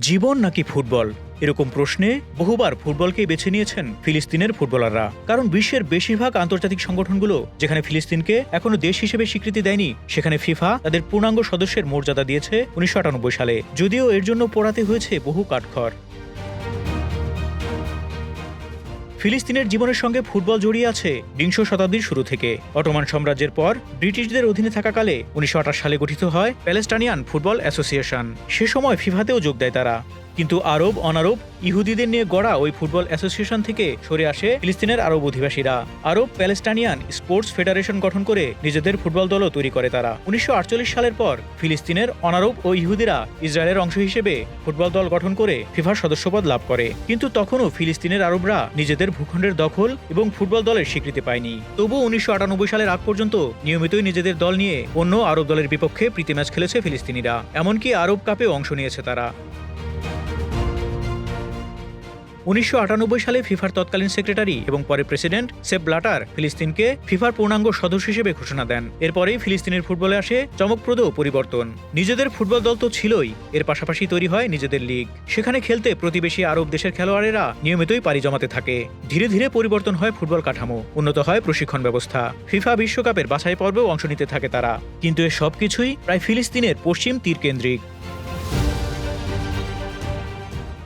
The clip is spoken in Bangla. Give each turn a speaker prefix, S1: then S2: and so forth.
S1: জীবন নাকি ফুটবল এরকম প্রশ্নে বহুবার ফুটবলকেই বেছে নিয়েছেন ফিলিস্তিনের ফুটবলাররা। কারণ বিশ্বের বেশিরভাগ আন্তর্জাতিক সংগঠনগুলো যেখানে ফিলিস্তিনকে এখনো দেশ হিসেবে স্বীকৃতি দেয়নি, সেখানে ফিফা তাদের পূর্ণাঙ্গ সদস্যের মর্যাদা দিয়েছে 1998 সালে, যদিও এর জন্য পোড়াতে হয়েছে বহু কাঠখড়। ফিলিস্তিনের জীবনের সঙ্গে ফুটবল জড়িয়ে আছে বিংশ শতাব্দীর শুরু থেকে। অটোমান সাম্রাজ্যের পর ব্রিটিশদের অধীনে থাকাকালে 1928 সালে গঠিত হয় প্যালেস্টাইনিয়ান ফুটবল অ্যাসোসিয়েশন। সে সময় ফিফাতেও যোগ দেয় তারা। কিন্তু আরব অনারব ইহুদিদের নিয়ে গড়া ওই ফুটবল অ্যাসোসিয়েশন থেকে সরে আসে ফিলিস্তিনের আরব অধিবাসীরা। আরব প্যালেস্টাইনিয়ান স্পোর্টস ফেডারেশন গঠন করে নিজেদের ফুটবল দলও তৈরি করে তারা। 1948 সালের পর ফিলিস্তিনের অনারব ও ইহুদিরা ইসরায়েলের অংশ হিসেবে ফুটবল দল গঠন করে ফিফার সদস্যপদ লাভ করে। কিন্তু তখনও ফিলিস্তিনের আরবরা নিজেদের ভূখণ্ডের দখল এবং ফুটবল দলের স্বীকৃতি পায়নি। তবু 1998 সালের আগ পর্যন্ত নিয়মিতই নিজেদের দল নিয়ে অন্য আরব দলের বিপক্ষে প্রীতি ম্যাচ খেলেছে ফিলিস্তিনিরা। এমনকি আরব কাপেও অংশ নিয়েছে তারা। 1998 সালে ফিফার তৎকালীন সেক্রেটারি এবং পরে প্রেসিডেন্ট সেপ ব্লাটার ফিলিস্তিনকে ফিফার পূর্ণাঙ্গ সদস্য হিসেবে ঘোষণা দেন। এরপরেই ফিলিস্তিনের ফুটবলে আসে চমকপ্রদ পরিবর্তন। নিজেদের ফুটবল দল তো ছিলই, এর পাশাপাশি তৈরি হয় নিজেদের লিগ। সেখানে খেলতে প্রতিবেশী আরব দেশের খেলোয়াড়েরা নিয়মিতই পাড়ি জমাতে থাকে। ধীরে ধীরে পরিবর্তন হয় ফুটবল কাঠামো, উন্নত হয় প্রশিক্ষণ ব্যবস্থা। ফিফা বিশ্বকাপের বাছাই পর্বেও অংশ নিতে থাকে তারা। কিন্তু এ সবকিছুই প্রায় ফিলিস্তিনের পশ্চিম তীরকেন্দ্রিক।